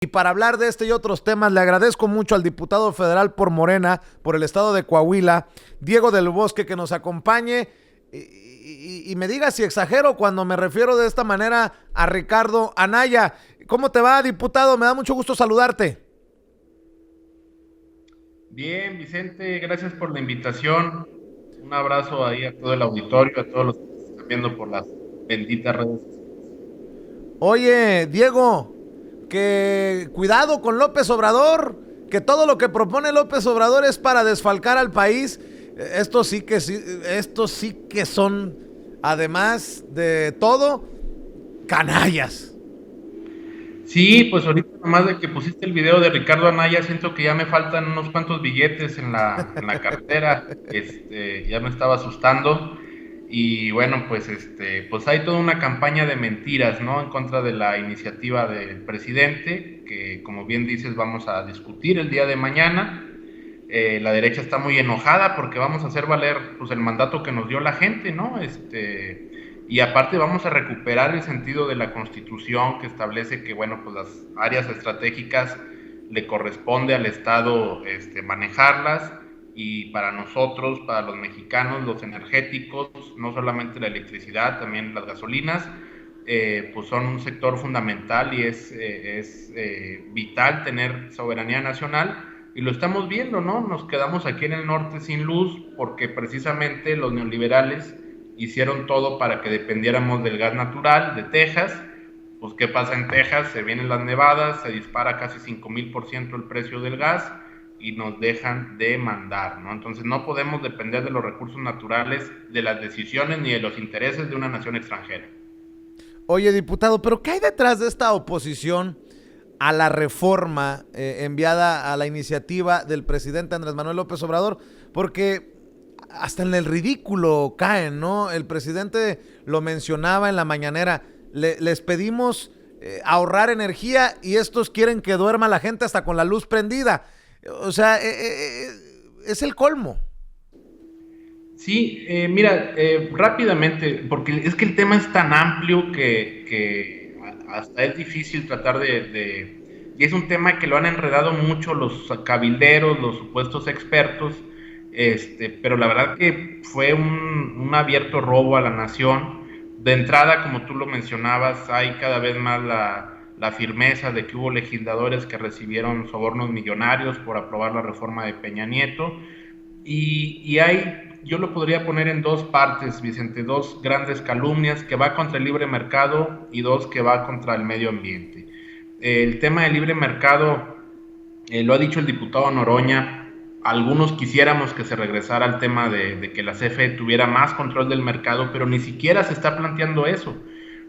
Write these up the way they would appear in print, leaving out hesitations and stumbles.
Y para hablar de este y otros temas, le agradezco mucho al diputado federal por Morena, por el estado de Coahuila, Diego del Bosque, que nos acompañe y me diga si exagero cuando me refiero de esta manera a Ricardo Anaya. ¿Cómo te va, diputado? Me da mucho gusto saludarte. Bien, Vicente, gracias por la invitación. Un abrazo ahí a todo el auditorio, a todos los que nos están viendo por las benditas redes sociales. Oye, Diego, que cuidado con López Obrador, que todo lo que propone López Obrador es para desfalcar al país. Estos sí que son, además de todo, canallas. Sí, pues ahorita nomás de que pusiste el video de Ricardo Anaya, siento que ya me faltan unos cuantos billetes en la cartera. Ya me estaba asustando. Y bueno, pues pues hay toda una campaña de mentiras, ¿no? En contra de la iniciativa del presidente, que como bien dices, vamos a discutir el día de mañana. La derecha está muy enojada porque vamos a hacer valer pues el mandato que nos dio la gente, ¿no? Y aparte vamos a recuperar el sentido de la Constitución que establece que, bueno, pues las áreas estratégicas le corresponde al Estado manejarlas, y para nosotros, para los mexicanos, los energéticos, no solamente la electricidad, también las gasolinas, pues son un sector fundamental y es vital tener soberanía nacional. Y lo estamos viendo, ¿no? Nos quedamos aquí en el norte sin luz porque precisamente los neoliberales hicieron todo para que dependiéramos del gas natural de Texas. Pues ¿qué pasa en Texas? Se vienen las nevadas, se dispara casi 5000% el precio del gas y nos dejan de mandar, ¿no? Entonces no podemos depender de los recursos naturales, de las decisiones ni de los intereses de una nación extranjera. Oye, diputado, pero ¿qué hay detrás de esta oposición a la reforma enviada a la iniciativa del presidente Andrés Manuel López Obrador? Porque hasta en el ridículo caen, ¿no? El presidente lo mencionaba en la mañanera. Les pedimos ahorrar energía y estos quieren que duerma la gente hasta con la luz prendida. O sea, es el colmo. Sí, mira, rápidamente, porque es que el tema es tan amplio que hasta es difícil tratar y es un tema que lo han enredado mucho los cabilderos, los supuestos expertos, pero la verdad que fue un abierto robo a la nación. De entrada, como tú lo mencionabas, hay cada vez más la firmeza de que hubo legisladores que recibieron sobornos millonarios por aprobar la reforma de Peña Nieto. Y yo lo podría poner en dos partes, Vicente, dos grandes calumnias, que va contra el libre mercado y dos que va contra el medio ambiente. El tema del libre mercado, lo ha dicho el diputado Noroña, algunos quisiéramos que se regresara al tema de que la CFE tuviera más control del mercado, pero ni siquiera se está planteando eso.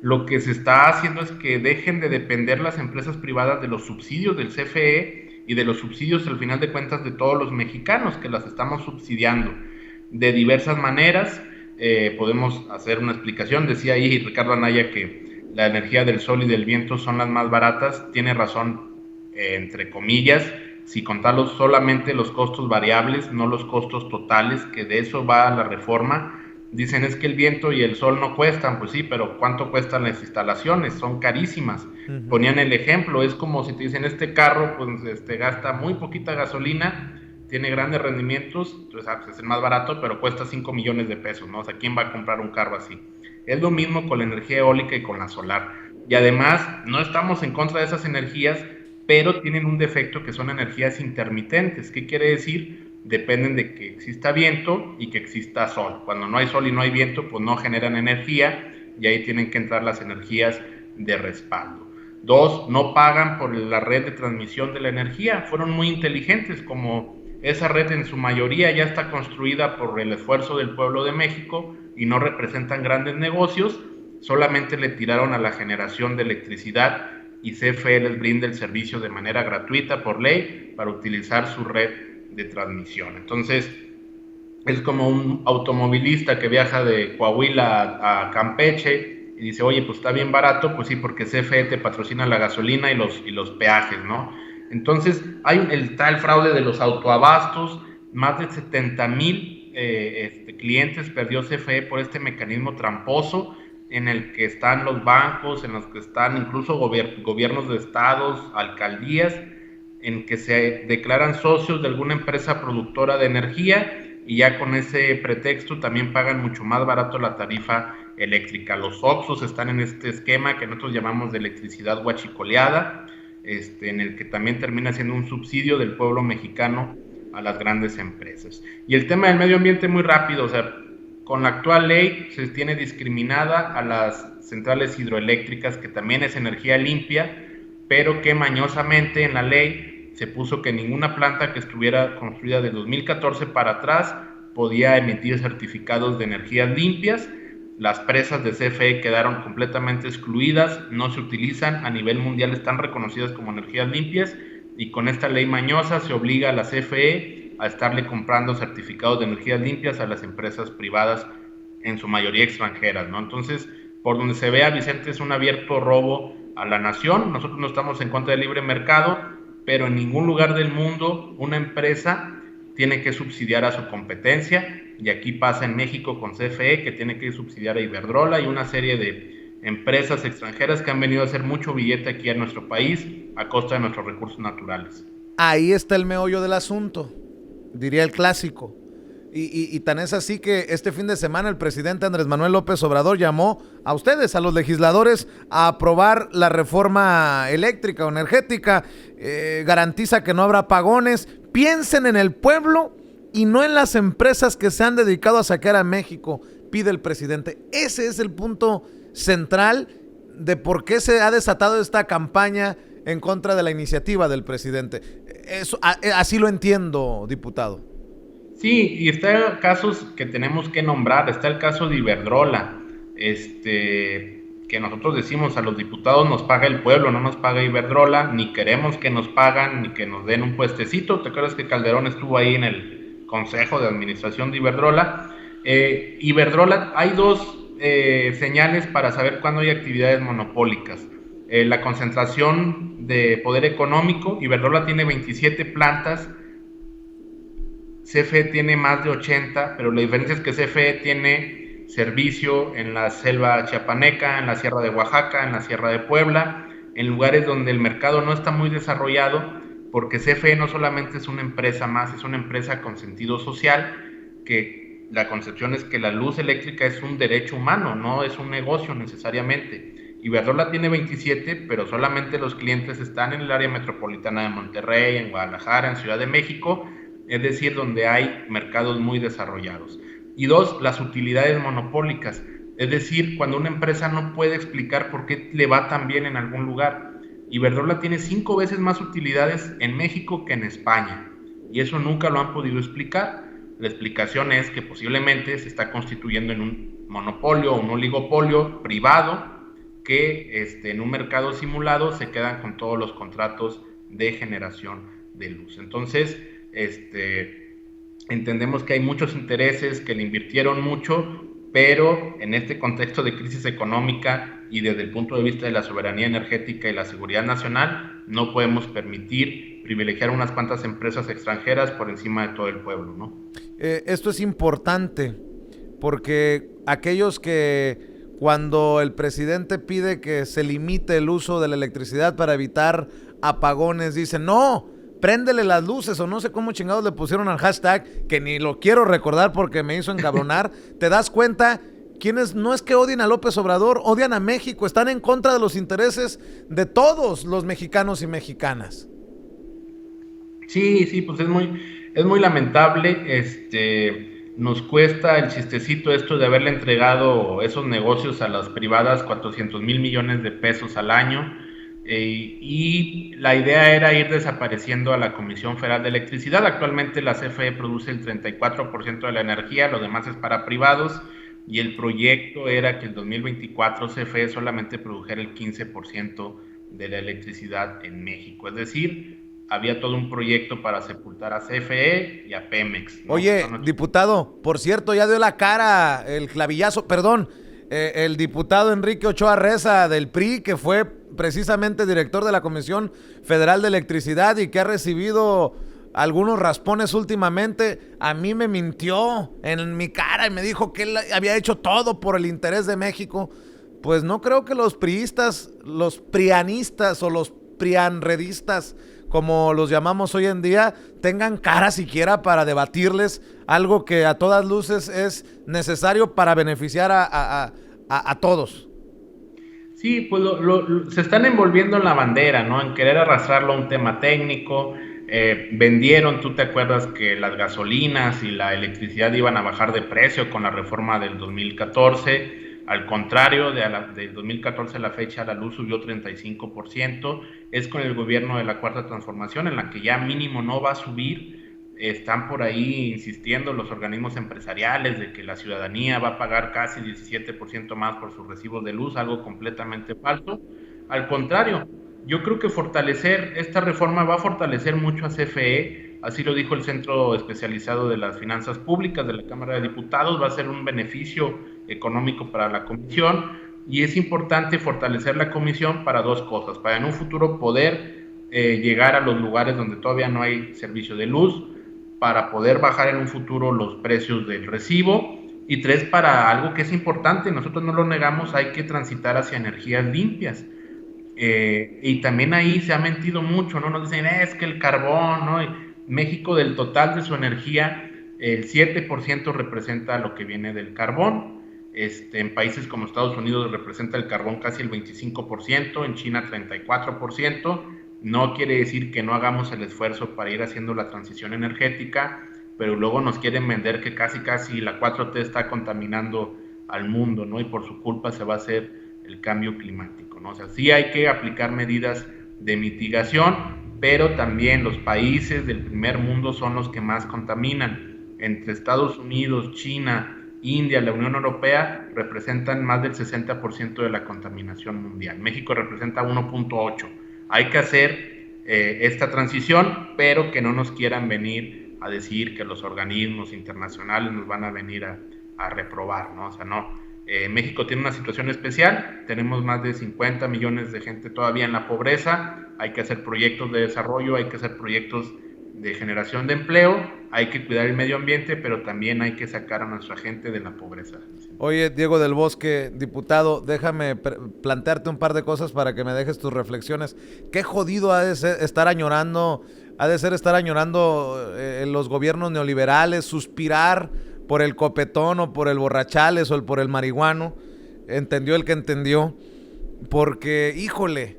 Lo que se está haciendo es que dejen de depender las empresas privadas de los subsidios del CFE y de los subsidios, al final de cuentas, de todos los mexicanos que las estamos subsidiando de diversas maneras. Podemos hacer una explicación. Decía ahí Ricardo Anaya que la energía del sol y del viento son las más baratas. Tiene razón, entre comillas, si contamos solamente los costos variables, no los costos totales, que de eso va la reforma. Dicen es que el viento y el sol no cuestan, pues sí, pero ¿cuánto cuestan las instalaciones? Son carísimas. Uh-huh. Ponían el ejemplo, es como si te dicen este carro pues gasta muy poquita gasolina, tiene grandes rendimientos, entonces es el más barato, pero cuesta 5 millones de pesos, ¿no? O sea, ¿quién va a comprar un carro así? Es lo mismo con la energía eólica y con la solar. Y además, no estamos en contra de esas energías, pero tienen un defecto que son energías intermitentes. ¿Qué quiere decir? Dependen de que exista viento y que exista sol. Cuando no hay sol y no hay viento, pues no generan energía y ahí tienen que entrar las energías de respaldo. Dos, no pagan por la red de transmisión de la energía. Fueron muy inteligentes, como esa red en su mayoría ya está construida por el esfuerzo del pueblo de México y no representan grandes negocios, solamente le tiraron a la generación de electricidad y CFE les brinda el servicio de manera gratuita por ley para utilizar su red de transmisión. Entonces, es como un automovilista que viaja de Coahuila a Campeche y dice, oye, pues está bien barato, pues sí, porque CFE te patrocina la gasolina y los peajes, ¿no? Entonces, hay el tal fraude de los autoabastos, más de 70,000 clientes perdió CFE por este mecanismo tramposo, en el que están los bancos, en los que están incluso gobiernos de estados, alcaldías, en que se declaran socios de alguna empresa productora de energía y ya con ese pretexto también pagan mucho más barato la tarifa eléctrica. Los OXXOs están en este esquema que nosotros llamamos de electricidad huachicoleada, en el que también termina siendo un subsidio del pueblo mexicano a las grandes empresas. Y el tema del medio ambiente muy rápido, o sea, con la actual ley se tiene discriminada a las centrales hidroeléctricas, que también es energía limpia, pero que mañosamente en la ley se puso que ninguna planta que estuviera construida de 2014 para atrás podía emitir certificados de energías limpias. Las presas de CFE quedaron completamente excluidas, no se utilizan, a nivel mundial están reconocidas como energías limpias, y con esta ley mañosa se obliga a la CFE a estarle comprando certificados de energías limpias a las empresas privadas, en su mayoría extranjeras, ¿no? Entonces, por donde se vea, Vicente, es un abierto robo a la nación. Nosotros no estamos en contra del libre mercado, pero en ningún lugar del mundo una empresa tiene que subsidiar a su competencia, y aquí pasa en México con CFE, que tiene que subsidiar a Iberdrola y una serie de empresas extranjeras que han venido a hacer mucho billete aquí en nuestro país a costa de nuestros recursos naturales. Ahí está el meollo del asunto, diría el clásico. Y tan es así que este fin de semana el presidente Andrés Manuel López Obrador llamó a ustedes, a los legisladores, a aprobar la reforma eléctrica o energética, garantiza que no habrá apagones. Piensen en el pueblo y no en las empresas que se han dedicado a saquear a México, pide el presidente. Ese es el punto central de por qué se ha desatado esta campaña en contra de la iniciativa del presidente. Eso, así lo entiendo, diputado. Sí, y está casos que tenemos que nombrar. Está el caso de Iberdrola, que nosotros decimos a los diputados nos paga el pueblo, no nos paga Iberdrola, ni queremos que nos pagan, ni que nos den un puestecito. ¿Te acuerdas que Calderón estuvo ahí en el consejo de administración de Iberdrola? Iberdrola, hay dos señales para saber cuándo hay actividades monopólicas. La concentración de poder económico. Iberdrola tiene 27 plantas, CFE tiene más de 80, pero la diferencia es que CFE tiene servicio en la selva chiapaneca, en la sierra de Oaxaca, en la sierra de Puebla, en lugares donde el mercado no está muy desarrollado, porque CFE no solamente es una empresa más, es una empresa con sentido social, que la concepción es que la luz eléctrica es un derecho humano, no es un negocio necesariamente. Iberdrola tiene 27, pero solamente los clientes están en el área metropolitana de Monterrey, en Guadalajara, en Ciudad de México, es decir, donde hay mercados muy desarrollados. Y dos, las utilidades monopólicas, es decir, cuando una empresa no puede explicar por qué le va tan bien en algún lugar. Iberdrola tiene 5 veces más utilidades en México que en España, y eso nunca lo han podido explicar. La explicación es que posiblemente se está constituyendo en un monopolio o un oligopolio privado que en un mercado simulado se quedan con todos los contratos de generación de luz. Entonces, entendemos que hay muchos intereses que le invirtieron mucho, pero en este contexto de crisis económica y desde el punto de vista de la soberanía energética y la seguridad nacional, no podemos permitir privilegiar unas cuantas empresas extranjeras por encima de todo el pueblo, ¿no? Esto es importante porque aquellos que cuando el presidente pide que se limite el uso de la electricidad para evitar apagones, dicen no, préndele las luces, o no sé cómo chingados le pusieron al hashtag, que ni lo quiero recordar porque me hizo encabronar. Te das cuenta, quienes no es que odien a López Obrador, odian a México, están en contra de los intereses de todos los mexicanos y mexicanas. Sí, pues es muy lamentable. Nos cuesta el chistecito esto de haberle entregado esos negocios a las privadas 400,000 millones de pesos al año. Y la idea era ir desapareciendo a la Comisión Federal de Electricidad. Actualmente la CFE produce el 34% de la energía, lo demás es para privados, y el proyecto era que en 2024 CFE solamente produjera el 15% de la electricidad en México. Es decir, había todo un proyecto para sepultar a CFE y a Pemex, ¿no? Oye, diputado, por cierto, ya dio la cara el clavillazo, perdón, el diputado Enrique Ochoa Reza del PRI, que fue precisamente director de la Comisión Federal de Electricidad y que ha recibido algunos raspones últimamente. A mí me mintió en mi cara y me dijo que él había hecho todo por el interés de México. pues no creo que los priistas, los prianistas o los prianredistas, como los llamamos hoy en día, tengan cara siquiera para debatirles algo que a todas luces es necesario para beneficiar a todos. Sí, pues se están envolviendo en la bandera, ¿no? En querer arrastrarlo a un tema técnico. Vendieron, tú te acuerdas que las gasolinas y la electricidad iban a bajar de precio con la reforma del 2014. Al contrario, del 2014 a la fecha la luz subió 35%. Es con el gobierno de la Cuarta Transformación en la que ya mínimo no va a subir. Están por ahí insistiendo los organismos empresariales de que la ciudadanía va a pagar casi 17% más por sus recibos de luz, algo completamente falso. Al contrario, yo creo que esta reforma va a fortalecer mucho a CFE, así lo dijo el Centro Especializado de las Finanzas Públicas de la Cámara de Diputados, va a ser un beneficio económico para la comisión y es importante fortalecer la comisión para dos cosas, para en un futuro poder llegar a los lugares donde todavía no hay servicio de luz, para poder bajar en un futuro los precios del recibo, y tres, para algo que es importante, nosotros no lo negamos, hay que transitar hacia energías limpias. Y también ahí se ha mentido mucho, ¿no? Nos dicen, es que el carbón, ¿no? Y México, del total de su energía, el 7% representa lo que viene del carbón. En países como Estados Unidos representa el carbón casi el 25%, en China 34%. No quiere decir que no hagamos el esfuerzo para ir haciendo la transición energética, pero luego nos quieren vender que casi la 4T está contaminando al mundo, ¿no? Y por su culpa se va a hacer el cambio climático, ¿no? O sea, sí hay que aplicar medidas de mitigación, pero también los países del primer mundo son los que más contaminan. Entre Estados Unidos, China, India, la Unión Europea representan más del 60% de la contaminación mundial. México representa 1.8%. Hay que hacer esta transición, pero que no nos quieran venir a decir que los organismos internacionales nos van a venir a reprobar, ¿no? O sea, no. México tiene una situación especial, tenemos más de 50 millones de gente todavía en la pobreza, hay que hacer proyectos de desarrollo, hay que hacer proyectos de generación de empleo, hay que cuidar el medio ambiente, pero también hay que sacar a nuestra gente de la pobreza. Oye, Diego del Bosque, diputado, déjame plantearte un par de cosas para que me dejes tus reflexiones. Qué jodido ha de ser estar añorando los gobiernos neoliberales, suspirar por el copetón o por el borrachales o por el marihuano. Entendió el que entendió. Porque, híjole,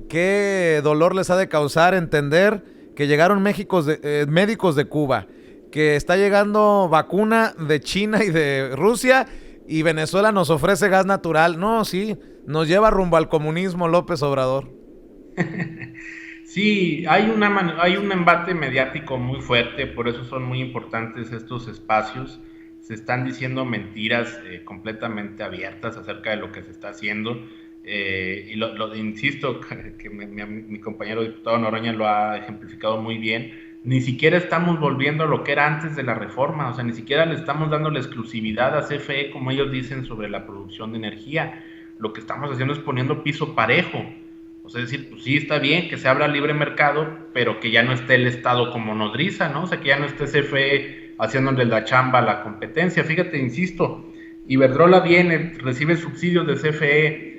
qué dolor les ha de causar entender que llegaron médicos de Cuba, que está llegando vacuna de China y de Rusia, y Venezuela nos ofrece gas natural. No, sí, nos lleva rumbo al comunismo López Obrador. Sí, hay un embate mediático muy fuerte, por eso son muy importantes estos espacios. Se están diciendo mentiras completamente abiertas acerca de lo que se está haciendo. Y insisto, que mi compañero diputado Noroña lo ha ejemplificado muy bien. Ni siquiera estamos volviendo a lo que era antes de la reforma, o sea, ni siquiera le estamos dando la exclusividad a CFE, como ellos dicen, sobre la producción de energía. Lo que estamos haciendo es poniendo piso parejo. O sea, es decir, pues sí, está bien que se abra libre mercado, pero que ya no esté el Estado como nodriza, ¿no? O sea, que ya no esté CFE haciéndole la chamba a la competencia. Fíjate, insisto, Iberdrola viene, recibe subsidios de CFE,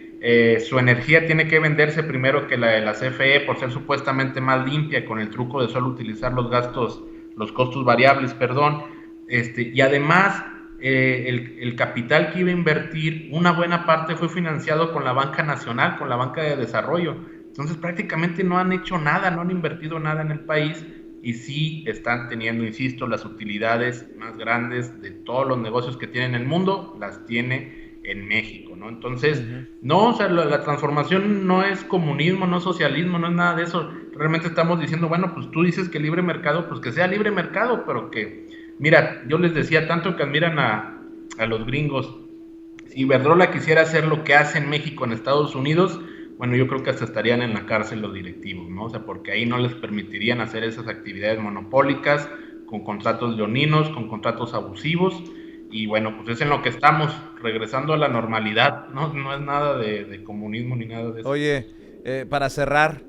su energía tiene que venderse primero que la de la CFE por ser supuestamente más limpia, con el truco de solo utilizar los costos variables, y además el capital que iba a invertir, una buena parte fue financiado con la banca nacional, con la banca de desarrollo. Entonces prácticamente no han hecho nada, no han invertido nada en el país, y sí están teniendo, insisto, las utilidades más grandes de todos los negocios que tiene en el mundo, las tiene en México, ¿no? Entonces, no, o sea, la transformación no es comunismo, no es socialismo, no es nada de eso. Realmente estamos diciendo, bueno, pues tú dices que libre mercado, pues que sea libre mercado, pero que, mira, yo les decía, tanto que admiran a los gringos, si Iberdrola quisiera hacer lo que hace en México, en Estados Unidos, bueno, yo creo que hasta estarían en la cárcel los directivos, ¿no? O sea, porque ahí no les permitirían hacer esas actividades monopólicas, con contratos leoninos, con contratos abusivos. Y bueno, pues es en lo que estamos, regresando a la normalidad, ¿no? No es nada de comunismo ni nada de eso. Oye, para cerrar,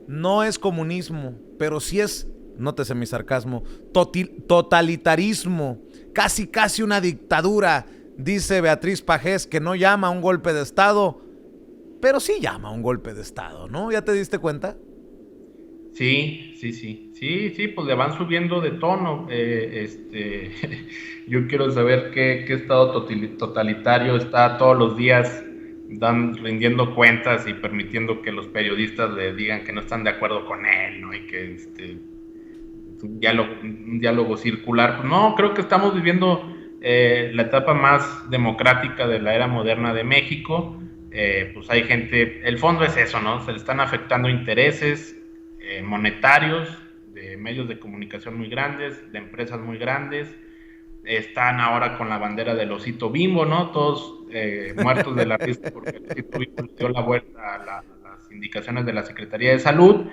no es comunismo, pero sí es, nótese mi sarcasmo, totalitarismo, casi una dictadura Dice Beatriz Pajés que no llama a un golpe de Estado, pero sí llama a un golpe de Estado, ¿no? ¿Ya te diste cuenta? Sí, pues le van subiendo de tono. Yo quiero saber qué estado totalitario está todos los días rindiendo cuentas y permitiendo que los periodistas le digan que no están de acuerdo con él, ¿no? Y que un diálogo circular. Pues no, creo que estamos viviendo la etapa más democrática de la era moderna de México. Pues hay gente, el fondo es eso, ¿no? Se le están afectando intereses monetarios de medios de comunicación muy grandes, de empresas muy grandes. Están ahora con la bandera del osito Bimbo, ¿no? Todos muertos de la risa porque el osito Bimbo le dio la vuelta a las indicaciones de la Secretaría de Salud,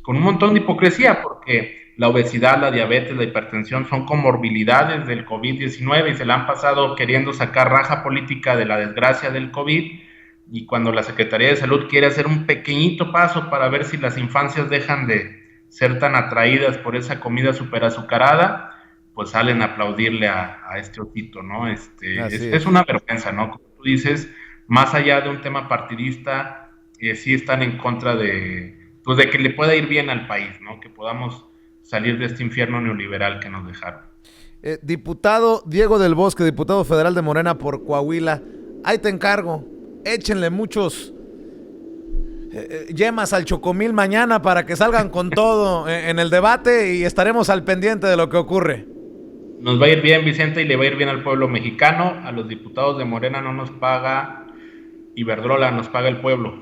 con un montón de hipocresía, porque la obesidad, la diabetes, la hipertensión son comorbilidades del COVID-19 y se la han pasado queriendo sacar raja política de la desgracia del COVID. Y cuando la Secretaría de Salud quiere hacer un pequeñito paso para ver si las infancias dejan de ser tan atraídas por esa comida súper azucarada, pues salen a aplaudirle a este osito, ¿no? Es una vergüenza, ¿no? Como tú dices, más allá de un tema partidista, sí están en contra pues de que le pueda ir bien al país, ¿no? Que podamos salir de este infierno neoliberal que nos dejaron. Diputado Diego del Bosque, diputado federal de Morena por Coahuila, ahí te encargo. Échenle muchos yemas al chocomil mañana para que salgan con todo en el debate y estaremos al pendiente de lo que ocurre. Nos va a ir bien, Vicente, y le va a ir bien al pueblo mexicano. A los diputados de Morena no nos paga Iberdrola, nos paga el pueblo.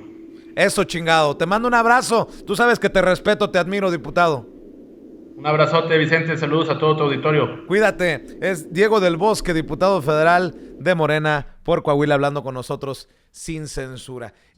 Eso, chingado. Te mando un abrazo. Tú sabes que te respeto, te admiro, diputado. Un abrazote, Vicente. Saludos a todo tu auditorio. Cuídate. Es Diego del Bosque, diputado federal de Morena por Coahuila, hablando con nosotros sin censura.